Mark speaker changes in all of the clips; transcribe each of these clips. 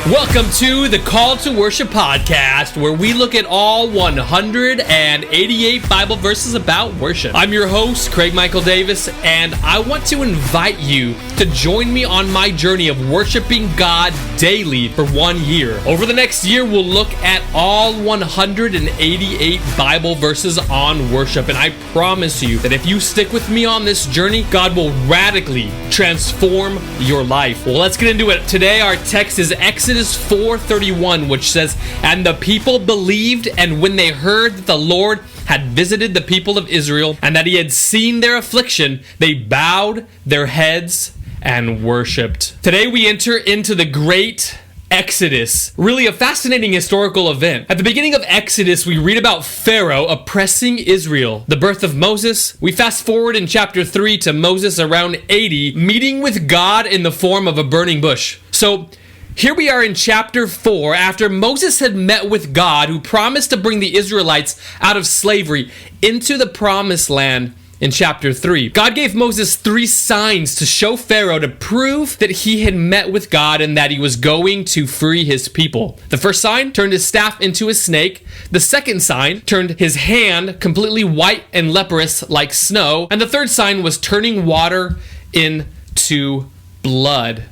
Speaker 1: Welcome to the Call to Worship podcast, where we look at all 188 Bible verses about worship. I'm your host, Craig Michael Davis, and I want to invite you to join me on my journey of worshiping God daily for 1 year. Over the next year, we'll look at all 188 Bible verses on worship, and I promise you that if you stick with me on this journey, God will radically transform your life. Well, let's get into it. Today, our text is Exodus 4:31, which says, "And the people believed, and when they heard that the Lord had visited the people of Israel, and that he had seen their affliction, they bowed their heads and worshipped." Today we enter into the great Exodus, really a fascinating historical event. At the beginning of Exodus, we read about Pharaoh oppressing Israel. The birth of Moses. We fast forward in chapter 3 to Moses around 80, meeting with God in the form of a burning bush. So here we are in chapter 4, after Moses had met with God, who promised to bring the Israelites out of slavery into the promised land. In chapter 3, God gave Moses 3 signs to show Pharaoh to prove that he had met with God and that he was going to free his people. The first sign turned his staff into a snake. The second sign turned his hand completely white and leprous like snow. And the third sign was turning water into blood.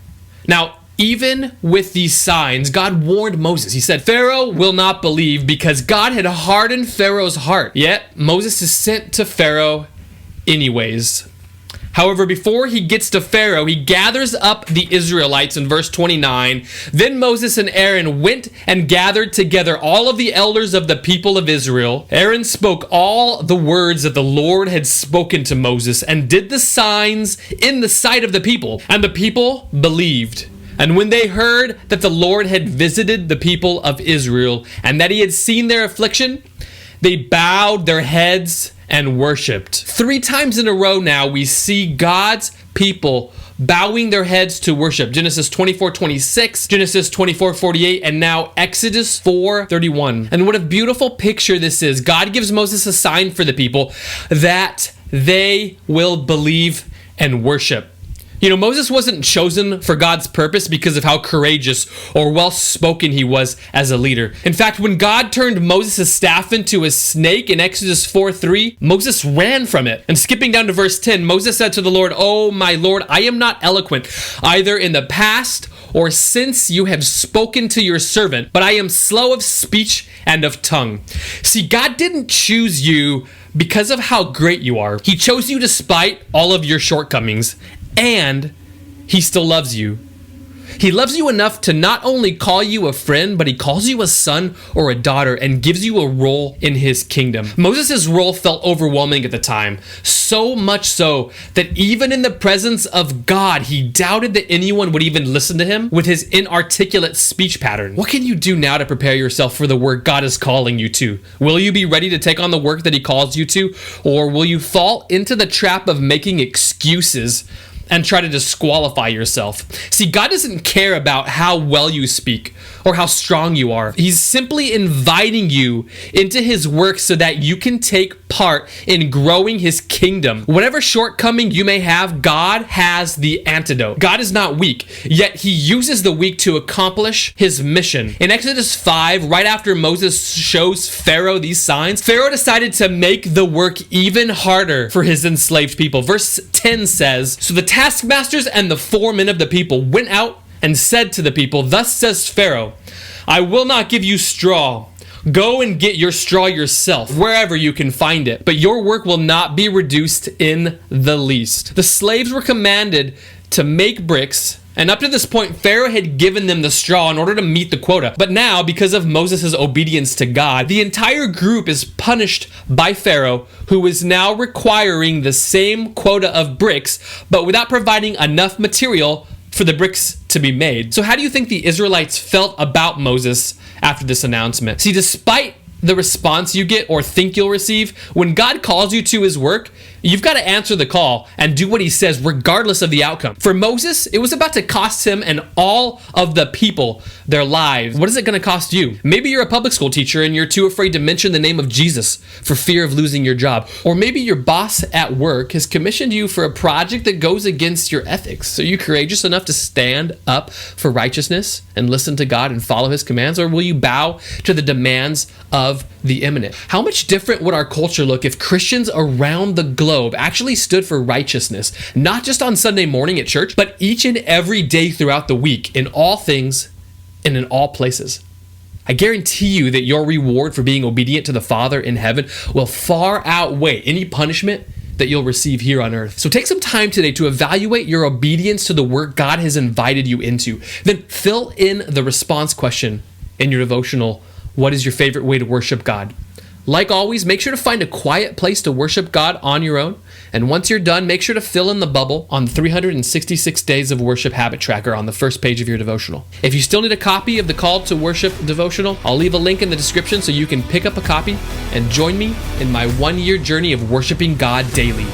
Speaker 1: Now, even with these signs, God warned Moses. He said, Pharaoh will not believe because God had hardened Pharaoh's heart. Yet, Moses is sent to Pharaoh anyways. However, before he gets to Pharaoh, he gathers up the Israelites in verse 29. Then Moses and Aaron went and gathered together all of the elders of the people of Israel. Aaron spoke all the words that the Lord had spoken to Moses and did the signs in the sight of the people. And the people believed. And when they heard that the Lord had visited the people of Israel and that he had seen their affliction, they bowed their heads and worshipped. 3 times in a row now, we see God's people bowing their heads to worship. Genesis 24:26, Genesis 24:48, and now Exodus 4:31. And what a beautiful picture this is. God gives Moses a sign for the people that they will believe and worship. You know, Moses wasn't chosen for God's purpose because of how courageous or well-spoken he was as a leader. In fact, when God turned Moses' staff into a snake in Exodus 4:3, Moses ran from it. And skipping down to verse 10, Moses said to the Lord, "Oh, my Lord, I am not eloquent, either in the past or since you have spoken to your servant, but I am slow of speech and of tongue." See, God didn't choose you because of how great you are. He chose you despite all of your shortcomings. And he still loves you. He loves you enough to not only call you a friend, but he calls you a son or a daughter and gives you a role in his kingdom. Moses' role felt overwhelming at the time, so much so that even in the presence of God, he doubted that anyone would even listen to him with his inarticulate speech pattern. What can you do now to prepare yourself for the work God is calling you to? Will you be ready to take on the work that he calls you to, or will you fall into the trap of making excuses and try to disqualify yourself? See, God doesn't care about how well you speak or how strong you are. He's simply inviting you into his work so that you can take part in growing his kingdom. Whatever shortcoming you may have, God has the antidote. God is not weak, yet he uses the weak to accomplish his mission. In Exodus 5, right after Moses shows Pharaoh these signs, Pharaoh decided to make the work even harder for his enslaved people. Verse 10 says, "So the taskmasters and the foremen of the people went out and said to the people, 'Thus says Pharaoh, I will not give you straw. Go and get your straw yourself, wherever you can find it. But your work will not be reduced in the least.'" The slaves were commanded to make bricks, and up to this point, Pharaoh had given them the straw in order to meet the quota. But now, because of Moses' obedience to God, the entire group is punished by Pharaoh, who is now requiring the same quota of bricks, but without providing enough material for the bricks to be made. So how do you think the Israelites felt about Moses after this announcement? See, despite the response you get or think you'll receive. When God calls you to his work, you've got to answer the call and do what he says regardless of the outcome. For Moses, it was about to cost him and all of the people their lives. What is it going to cost you? Maybe you're a public school teacher and you're too afraid to mention the name of Jesus for fear of losing your job. Or maybe your boss at work has commissioned you for a project that goes against your ethics. Are you courageous enough to stand up for righteousness and listen to God and follow his commands? Or will you bow to the demands of the imminent? How much different would our culture look if Christians around the globe actually stood for righteousness, not just on Sunday morning at church, but each and every day throughout the week, in all things and in all places? I guarantee you that your reward for being obedient to the Father in heaven will far outweigh any punishment that you'll receive here on earth. So take some time today to evaluate your obedience to the work God has invited you into. Then fill in the response question in your devotional. What is your favorite way to worship God? Like always, make sure to find a quiet place to worship God on your own. And once you're done, make sure to fill in the bubble on the 366 Days of Worship Habit Tracker on the first page of your devotional. If you still need a copy of the Call to Worship devotional, I'll leave a link in the description so you can pick up a copy and join me in my 1 year journey of worshiping God daily.